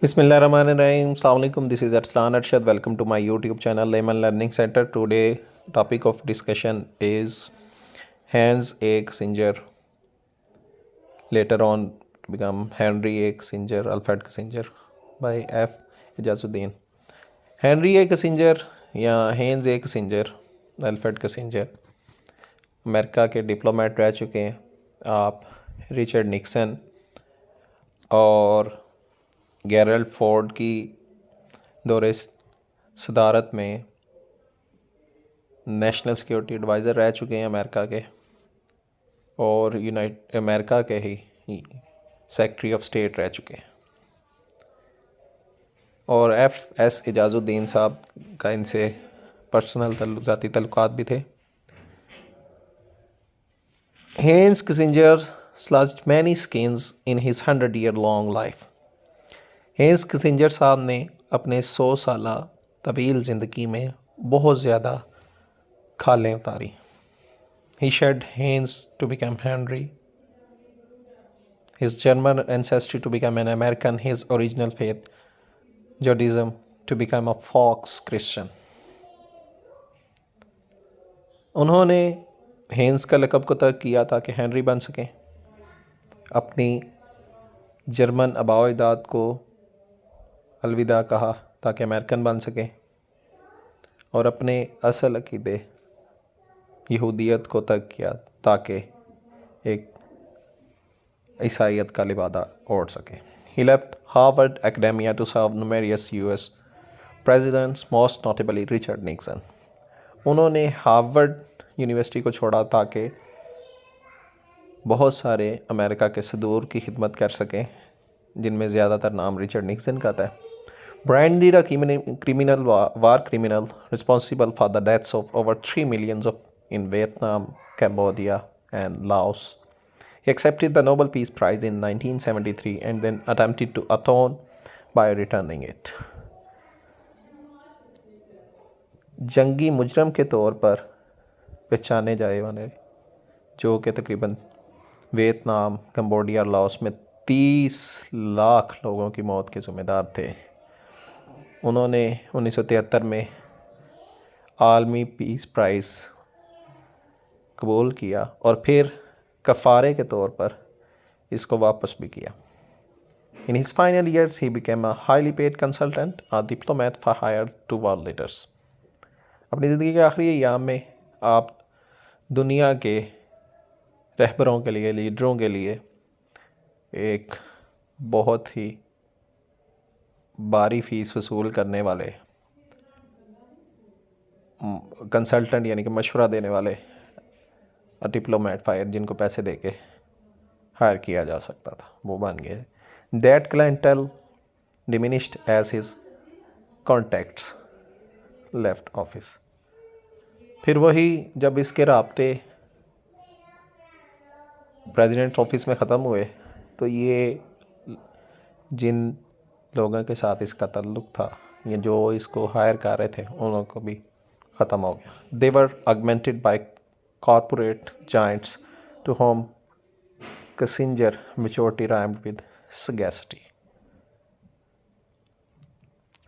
Bismillahirrahmanirrahim. Assalamu alaikum. This is Arslan Arshad. Welcome to my YouTube channel Layman Learning Center. Today topic of discussion is Hans A. Kissinger, later on to become Henry A. Kissinger, Alfred Kissinger by F. Ijazuddin. Henry A. Kissinger या henge ए Kissinger, Alfred Kissinger America के diplomat रह चुके हैं। आप Richard Nixon और Gerald Ford की दौरे सदारत में नेशनल सिक्योरिटी एडवाइज़र रह चुके हैं अमेरिका के, और अमेरिका के ही सेक्रेटरी ऑफ स्टेट रह चुके हैं। और एस इजाज़ुद्दीन साहब का इनसे पर्सनल ज़ाती तल्लुकात भी थे। Heinz Kissinger sloughed many skins in his 100-year long life. Heinz Kissinger साहब ने अपने 100 साला तवील ज़िंदगी में बहुत ज़्यादा खालें उतारी। He shed Haynes to become Henry, his German ancestry to become an American, his original faith, Judaism, to become a Fox Christian. उन्होंने हेंस का लक़ब को तर्क किया ताकि हेनरी बन सकें, अपनी जर्मन आबाओ अजदाद को अलविदा कहा ताकि अमेरिकन बन सकें, और अपने असल अक़ीदे यहूदियत को तर्क किया ताकि एक ईसाईयत का लिबादा ओढ़ सके। He left Harvard Academia to serve numerous US presidents, most notably Richard Nixon. उन्होंने हार्वर्ड यूनिवर्सिटी को छोड़ा ताकि बहुत सारे अमेरिका के सदूर की खिदमत कर सकें, जिनमें ज़्यादातर नाम रिचर्ड निक्सन का था। Branded a criminal war criminal responsible for the deaths of over 3 million in Vietnam, Cambodia, and Laos. He accepted the Nobel Peace Prize in 1973 and then attempted to atone by returning it. जंगी मुजरम के तौर पर पहचाने जाने वाले, जो कि तकरीबन Vietnam, Cambodia और लाओस में 30 लाख लोगों की मौत के ज़िम्मेदार थे, उन्होंने 1973 में आलमी पीस प्राइज़ कबूल किया और फिर कफ़ारे के तौर पर इसको वापस भी किया। In his final years, he became a highly paid consultant, a diplomat for hire to world leaders. अपनी ज़िंदगी के आखिरी अय्याम में आप दुनिया के रहबरों के लिए, लीडरों के लिए एक बहुत ही भारी फ़ीस वसूल करने वाले कंसल्टेंट यानी कि मशवरा देने वाले डिप्लोमेट फायर, जिनको पैसे दे के हायर किया जा सकता था, वो बन गए। That clientele diminished as his contacts left office. फिर वही जब इसके राब्ते प्रेसिडेंट ऑफिस में ख़त्म हुए, तो ये जिन लोगों के साथ इसका ताल्लुक़ था या जो इसको हायर कर रहे थे, उन लोगों को भी ख़त्म हो गया। They were augmented by corporate giants to whom Kissinger maturity rhymed with sagacity.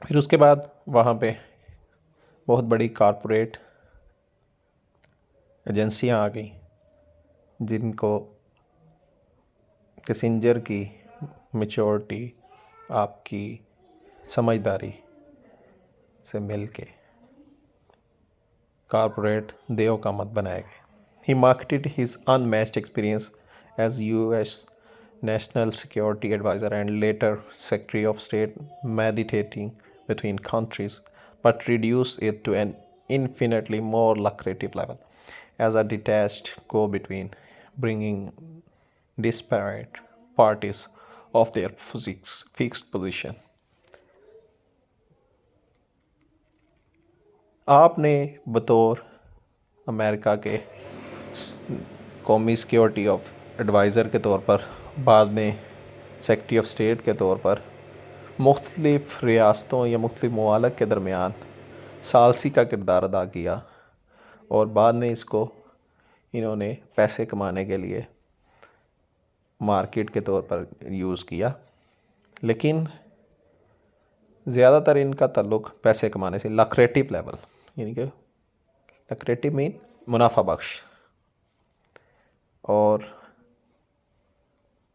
फिर उसके बाद वहाँ पे बहुत बड़ी कॉरपोरेट एजेंसियाँ आ गई, जिनको किसिंजर की मैच्योरिटी, आपकी समझदारी से मिल के कॉरपोरेट देव का मत बनाए गए। He marketed his unmatched experience as U.S. National Security Advisor and later Secretary of State, meditating between countries, but reduced it to an infinitely more lucrative level as a detached go-between, bringing disparate parties of their fixed position. आपने बतौर America के कौमी security of adviser के तौर पर, बाद में secretary of state के तौर पर, मुख्तलिफ़ रियासतों या मुख्तलिफ़ ममालिक के दरमियान सालसी का किरदार अदा किया, और बाद में इसको इन्होंने पैसे कमाने के लिए मार्केट के तौर पर यूज़ किया। लेकिन ज़्यादातर इनका ताल्लुक़ पैसे कमाने से, लक्रेटिव लेवल, यानी कि लक्रेटिव मीन मुनाफा बख्श। और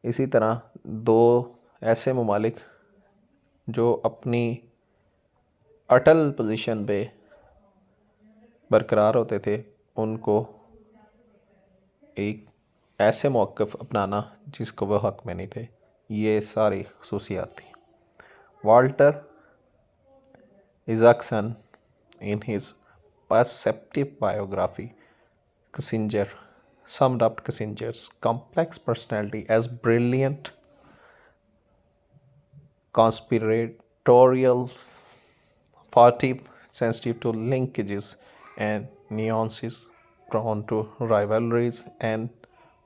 इसी तरह दो ऐसे ममालिक जो अपनी अटल पोजीशन पे बरकरार होते थे, उनको एक ऐसे मौक़िफ़ अपनाना जिसको वह हक़ में नहीं थे, ये सारी खसूसियात थी। Walter Isaacson in his perceptive biography, Kissinger summed up Kissinger's complex personality as brilliant, conspiratorial, furtive, sensitive to linkages and nuances, prone to rivalries and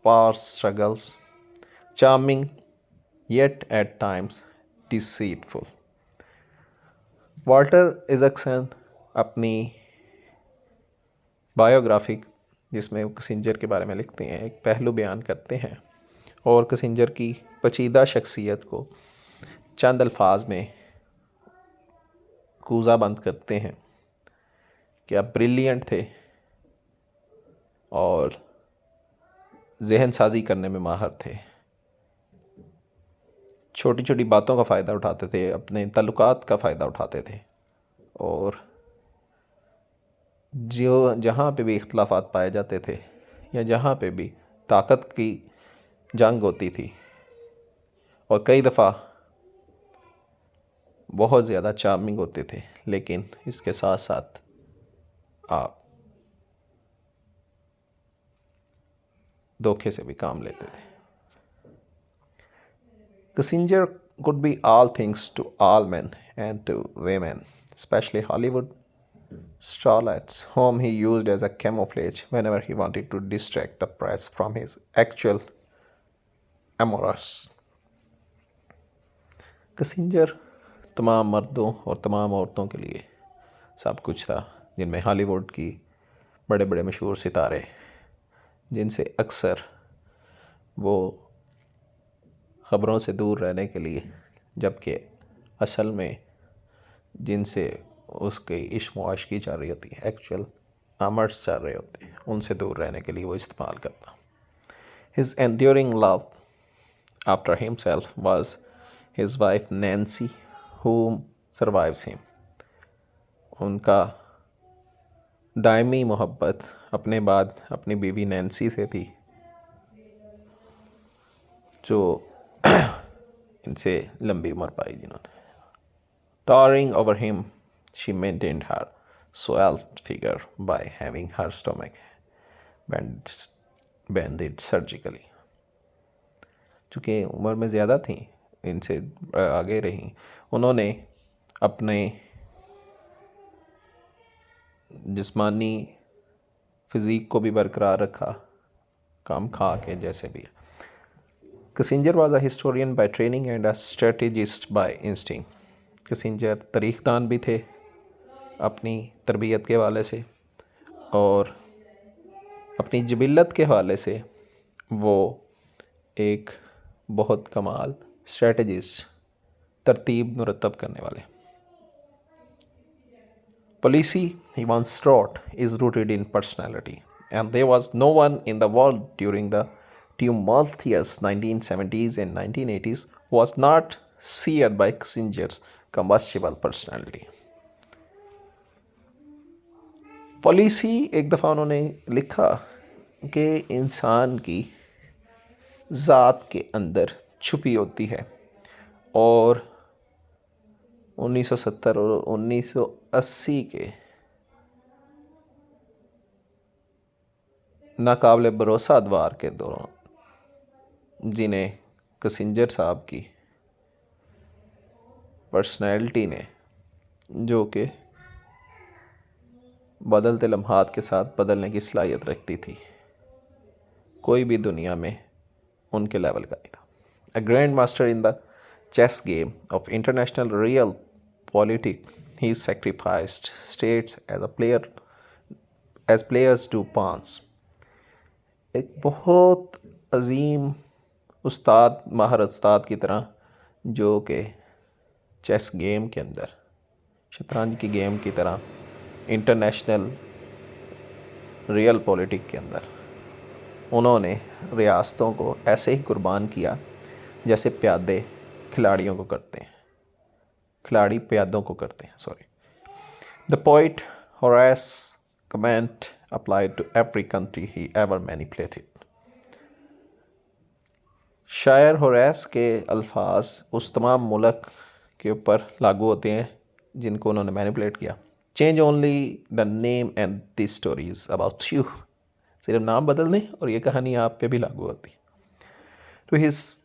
power struggles, charming yet at times deceitful. Walter Isaacson अपनी biography जिसमें वो Kissinger के बारे में लिखते हैं, एक पहलू बयान करते हैं और किसिंजर की पेचीदा शख्सियत को चंद अल्फाज में कूज़ा बंद करते हैं कि आप ब्रिलियंट थे और जहन साजी करने में माहिर थे, छोटी छोटी बातों का फ़ायदा उठाते थे, अपने ताल्लुकात का फ़ायदा उठाते थे, और जो जहाँ पे भी इख्तलाफात पाए जाते थे या जहाँ पे भी ताकत की जंग होती थी, और कई दफ़ा बहुत ज़्यादा चार्मिंग होते थे, लेकिन इसके साथ साथ आप धोखे से भी काम लेते थे। Kissinger could be all things to all men and to women, especially Hollywood starlets, whom he used as a camouflage whenever he wanted to distract the press from his actual amorous. Kissinger तमाम मर्दों और तमाम औरतों के लिए सब कुछ था, जिनमें हॉलीवुड की बड़े बड़े मशहूर सितारे, जिनसे अक्सर वो ख़बरों से दूर रहने के लिए, जबकि असल में जिनसे उसके इश्क मुआशकी चल रही होती है, एक्चुअल आमर्स चल रहे होते हैं, उनसे दूर रहने के लिए वो इस्तेमाल करता। His enduring love after himself was his wife Nancy, whom survives him. उनका दायमी मोहब्बत अपने बाद अपनी बीवी नैन्सी से थी, जो इनसे लंबी उम्र पाई जिन्होंने। Towering over him, she maintained her svelte figure by having her stomach banded surgically. चूँकि उम्र में ज़्यादा थी, इनसे आगे रहीं, उन्होंने अपने जिस्मानी फ़िज़ीक को भी बरकरार रखा, काम खा के जैसे भी। Kissinger was a historian by training and a strategist by instinct. Kissinger तारीख़दान भी थे अपनी तरबियत के हवाले से, और अपनी जबिलत के हवाले से वो एक बहुत कमाल स्ट्रेटजिस्ट, तरतीब मुरतब करने वाले। Policy, he once wrote, is rooted in personality, and there was no one in the world during the tumultuous 1970s and 1980s who was not seared by Kissinger's combustible personality. Policy एक दफ़ा उन्होंने लिखा कि इंसान की ज़ात के अंदर छुपी होती है, और 1970 और 1980 के नाकाबिले भरोसा अदवार के दौरान, जिन्हें किसिंजर साहब की पर्सनैलिटी ने, जो कि बदलते लम्हात के साथ बदलने की सलाहियत रखती थी, कोई भी दुनिया में उनके लेवल का नहीं था। A grand master in the chess game of international real politics, he sacrificed states as players do pawns. एक बहुत अजीम उस्ताद, माहर उस्ताद की तरह, जो कि चेस गेम के अंदर, शतरंज की गेम की तरह इंटरनेशनल रियल पॉलिटिक के अंदर उन्होंने रियासतों को ऐसे ही कुर्बान किया जैसे प्यादे खिलाड़ियों को करते हैं, खिलाड़ी प्यादों को करते हैं, sorry. The poet Horace comment applied to every country he ever manipulated. शायर होरेस के अल्फाज उस तमाम मुल्क के ऊपर लागू होते हैं जिनको उन्होंने मैनिपुलेट किया। Change only the name and the stories about you. सिर्फ नाम बदल दें और ये कहानी आप पे भी लागू होती है। To his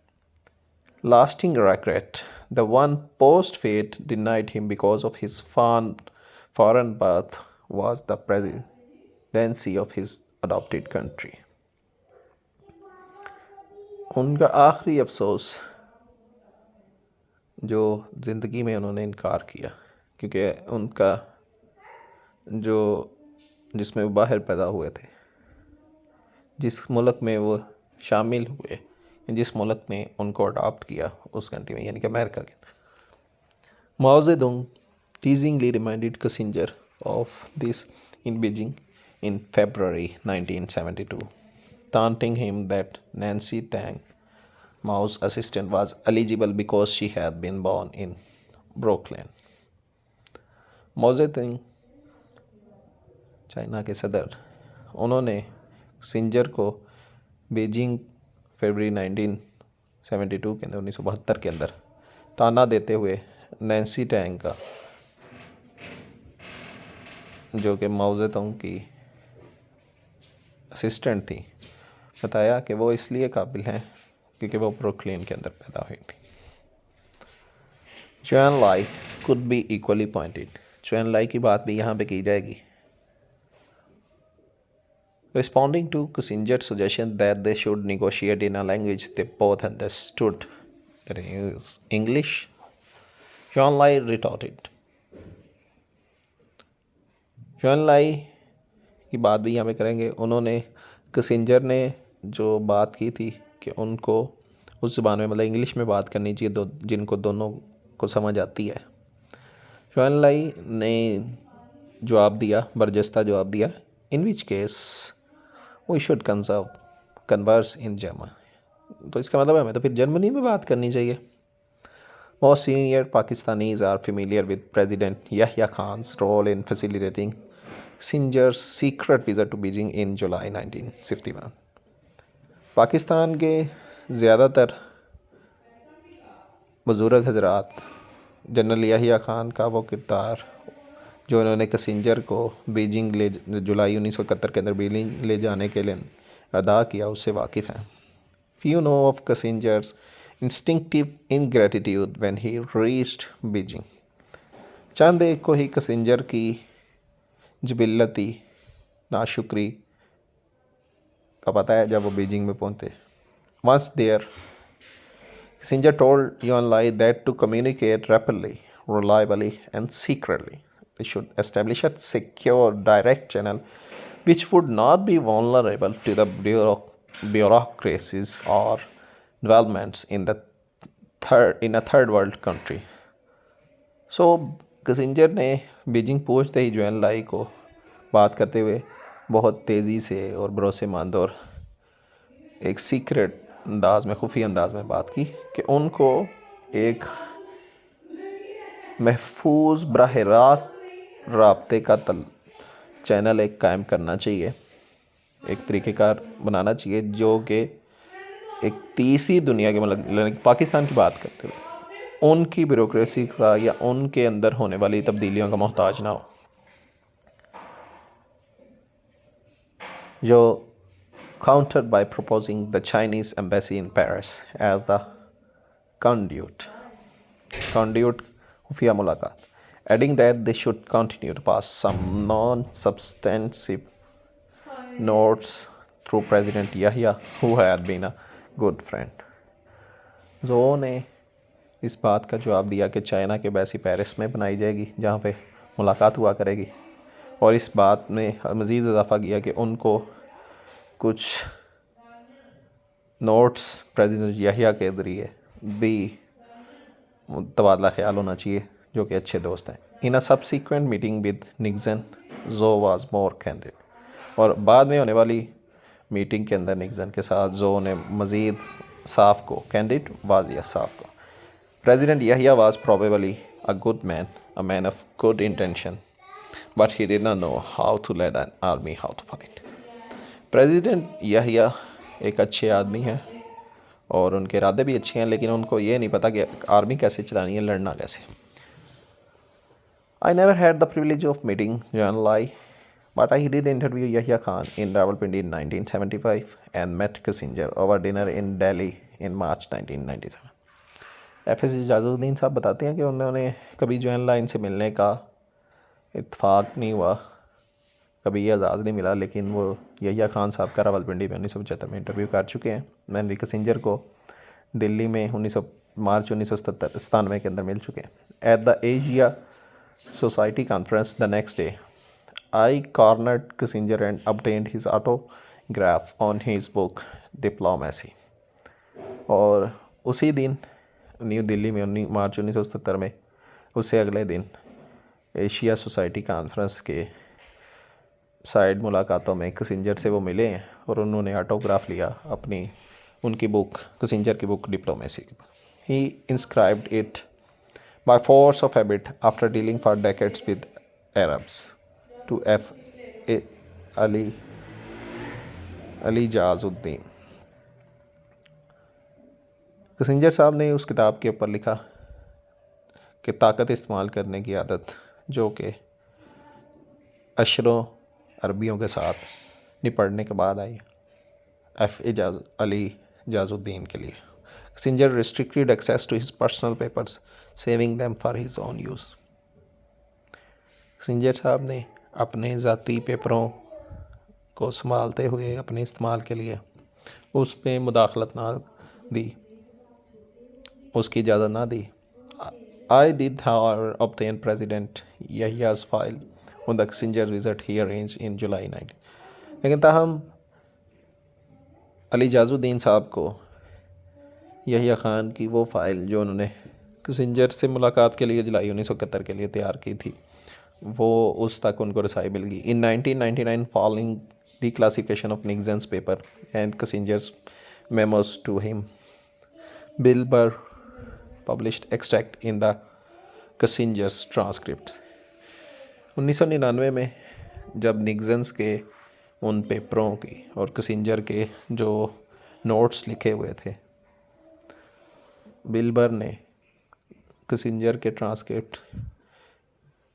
lasting regret, the one post-fate denied him because of his foreign birth was the presidency of his adopted country. उनका आखिरी अफसोस जो ज़िंदगी में उन्होंने इनकार किया, क्योंकि उनका जो जिसमें वो बाहर पैदा हुए थे, जिस मुल्क में वो शामिल हुए, जिस मुल्क ने उनको अडॉप्ट किया उस कंट्री में, यानी कि अमेरिका के अंदर। Mao Zedong teasingly reminded Kissinger of this in Beijing in February 1972, taunting him that Nancy Tang, Mao's assistant, was eligible because she had been born in Brooklyn. Mao Zedong, China के सदर, उन्होंने Kissinger को Beijing फरवरी 1972 के अंदर 1972 के अंदर ताना देते हुए नैन्सी टैंग का, जो कि माओ ज़ेडुंग की असिस्टेंट थी, बताया कि वो इसलिए काबिल हैं क्योंकि वो ब्रुकलिन के अंदर पैदा हुई थी। चुआन लाई कुड बी इक्वली पॉइंटेड। चुआन लाई की बात भी यहाँ पे की जाएगी। Responding to Kissinger's suggestion that they should negotiate in a language they both understood, that is English, John Lai retorted. John Lai की बात भी यहाँ पे करेंगे। उन्होंने किसिंजर ने जो बात की थी कि उनको उस ज़बान में, मतलब इंग्लिश में बात करनी चाहिए जिनको दोनों को समझ आती है। जॉन लाई ने जवाब दिया, बरजस्ता जवाब दिया, in which case we should converse in German. तो इसका मतलब हमें तो फिर जर्मनी में बात करनी चाहिए। Most senior Pakistanis are familiar with President Yahya Khan's role in facilitating Kissinger's secret visit to Beijing in July 1961. Pakistan के ज़्यादातर बुज़ुर्ग हजरात जनरल याहिया खान का वो किरदार जो उन्होंने किसिंजर को बीजिंग जुलाई 1971 के अंदर बीजिंग ले जाने के लिए अदा किया, उससे वाकिफ़ हैं। Few know of Kissinger's instinctive ingratitude when he reached Beijing. चंद एक को ही किसिंजर की जबिलती नाशुक्री का पता है जब वो बीजिंग में पहुंचे। Once there, Kissinger told Yuan Lai that to communicate rapidly, reliably, and secretly, they should establish a secure, direct channel which would not be vulnerable to the bureaucracies or developments in a third world country. So Kissinger ने Beijing पहुंचते ही जुआन लाई को बात करते हुए बहुत तेज़ी से और भरोसेमंद और एक सीक्रेट अंदाज में, खुफिया अंदाज में बात की कि उनको एक महफूज बराह रास्त राब्ते का चैनल एक कायम करना चाहिए, एक तरीक़ेकार बनाना चाहिए जो कि एक तीसरी दुनिया के, मतलब पाकिस्तान की बात करते हुए, उनकी ब्यूरोक्रेसी का या उनके अंदर होने वाली तब्दीलियों का मोहताज ना हो, जो countered by proposing the Chinese embassy in Paris as the conduit खुफिया मुलाकात, adding that they should continue to pass some non-substantive notes through President Yahya, who had been a good friend. जो ने इस बात का जवाब दिया कि चाइना के एम्बेसी पेरिस में बनाई जाएगी जहाँ पे मुलाकात हुआ करेगी, और इस बात में मज़ीद इजाफ़ा किया कि उनको कुछ नोट्स प्रेसिडेंट याहिया के ज़रिए भी तबादला ख्याल होना चाहिए, जो कि अच्छे दोस्त हैं। इन अ सबसिक्वेंट मीटिंग विद निक्सन जो वाज मोर कैंडिड, और बाद में होने वाली मीटिंग के अंदर निक्सन के साथ जो ने मज़ीद साफ को कैंडिड वाज या साफ को president Yahya was probably a good man, a man of good intention, but he did not know how to lead an army, how to fight. President Yahya एक अच्छे आदमी हैं और उनके इरादे भी अच्छे हैं, लेकिन उनको ये नहीं पता कि आर्मी कैसे चलानी है, लड़ना कैसे। I never had the privilege of meeting General Ai, but I did interview Yahya Khan in Rawalpindi in 1975 and met Kissinger over dinner in Delhi in March 1997। FS इजाज़ुद्दीन साहब बताते हैं कि उन्होंने कभी जनरल आई से मिलने का इत्फाक नहीं हुआ, कभी ये एजाज़ नहीं मिला, लेकिन वो यहिया खान साहब का रावलपिंडी में 1975 में इंटरव्यू कर चुके हैं। मैंने किसिंजर को दिल्ली में मार्च 1997 के अंदर मिल चुके हैं। At the Asia society conference the next day I cornered Kissinger and obtained his autograph on his book diplomacy. और उसी दिन न्यू दिल्ली में मार्च 1977 में, उससे अगले दिन एशिया सोसाइटी कॉन्फ्रेंस के साइड मुलाकातों में किसिंजर से वो मिले हैं और उन्होंने ऑटोग्राफ लिया अपनी उनकी बुक, किसिंजर की बुक डिप्लोमेसी की। He inscribed it by force of habit after dealing for decades with Arabs to F A Ali Jazuddin. Kissinger साहब ने उस किताब के ऊपर लिखा कि ताकत इस्तेमाल करने की आदत जो कि अशरों अरबियों के साथ निपटने के बाद आई अली जाजुद्दीन के लिए। Kissinger restricted access to his personal papers, saving them for his own use. Kissinger साहब ने अपने ज़ाती पेपरों को संभालते हुए अपने इस्तेमाल के लिए उस पर मुदाखलत ना दी, उसकी इजाज़त ना दी। I did however obtain President Yahya's file on the Kissinger's visit he arranged in July 19। लेकिन ताहम अली जाजुद्दीन साहब को यहिया ख़ान की वो फ़ाइल जो उन्होंने किसिंजर से मुलाकात के लिए जुलाई 1971 के लिए तैयार की थी, वो उस तक उनको रसाई मिल गई। इन 1999 following declassification of Nixon's paper and Kissinger's memos to him, Bill Burr published extract in the Kissinger's transcripts। 1999 में जब निक्सन्स के उन पेपरों की और किसिंजर के जो नोट्स लिखे हुए थे, बिल बर ने किसिंजर के ट्रांसक्रिप्ट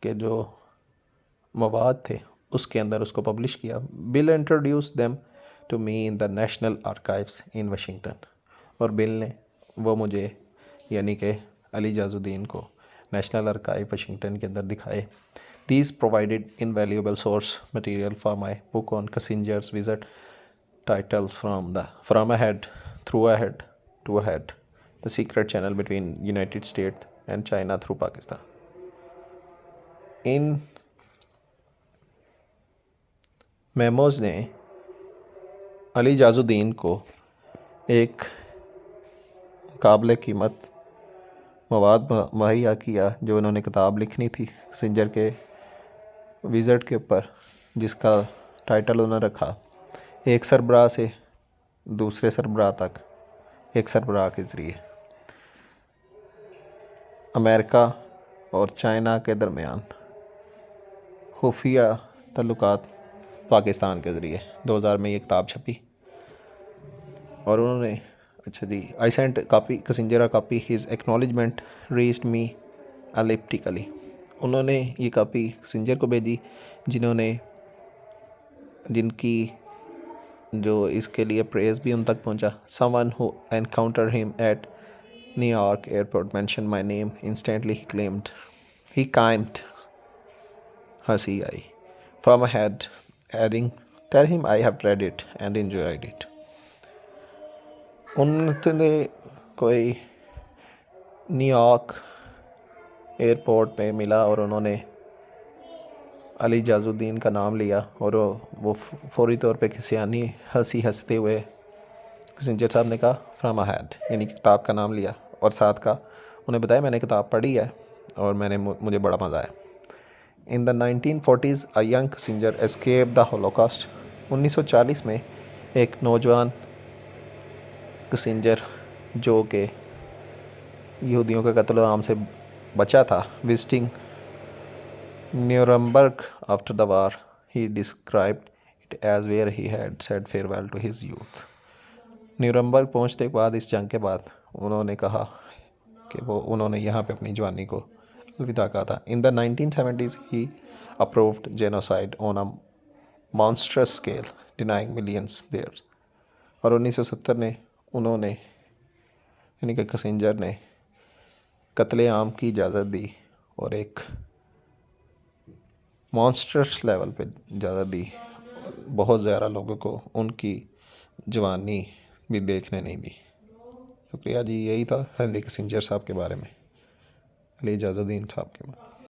के जो मवाद थे उसके अंदर उसको पब्लिश किया। Bill introduce them to me in the national archives in Washington, और बिल ने वो मुझे यानी कि अली जाजुद्दीन को नेशनल आर्काइव वाशिंगटन के अंदर दिखाए। These provided invaluable source material for my book on Kissinger's visit, title from a head through a head to a head, the secret channel between United State and China through Pakistan. इन मेमोज़ ने अली जाजुद्दीन को एक काबिल कीमत मवाद मुहैया किया जो उन्होंने किताब लिखनी थी किसिंजर के विज़िट के ऊपर, जिसका टाइटल उन्होंने रखा एक सरबराह से दूसरे सरबराह तक एक सरबराह के ज़रिए, अमेरिका और चाइना के दरमियान खुफिया तल्लुकात पाकिस्तान के ज़रिए। 2000 में ये किताब छपी और उन्होंने अच्छा जी, I sent copy Kissinger copy, his acknowledgement reached me elliptically. उन्होंने ये कापी किसिंजर को भेजी जिनकी जो इसके लिए प्रेज़ भी उन तक पहुंचा। Someone who encounter him at New York airport mention my name instantly he chimed हंसी I from a head, adding, tell him I have read it and enjoyed it। उन्होंने कोई न्यूयॉर्क एयरपोर्ट पे मिला और उन्होंने अली जाजुद्दीन का नाम लिया और वो फौरी तौर पे खिसियानी हंसते हुए किसिंजर साहब ने कहा फ्रॉम अ हेड, यानी किताब का नाम लिया और साथ का उन्हें बताया मैंने किताब पढ़ी है और मुझे बड़ा मज़ा आया। In the 1940s a young Kissinger escape the Holocaust. 1940 में एक नौजवान कसिंजर जो कि यहूदियों के कत्ल आम से बचा था, visiting Nuremberg after the war, he described it as where he had said farewell to his youth. Nuremberg पहुंचने के बाद, इस जंग के बाद, उन्होंने कहा कि उन्होंने यहाँ पे अपनी जवानी को अलविदा कहा था। In the 1970s he approved genocide on a monstrous scale, denying millions there. और 1970 ने उन्होंने यानी कि कसिंजर ने कत्ले आम की इजाज़त दी और एक मॉन्स्टर्स लेवल पे इजाज़त दी। बहुत ज़्यादा लोगों को उनकी जवानी भी देखने नहीं दी। शुक्रिया जी, यही था हेनरी किसिंजर साहब के बारे में, अली इजाज़ुद्दीन साहब के बारे में।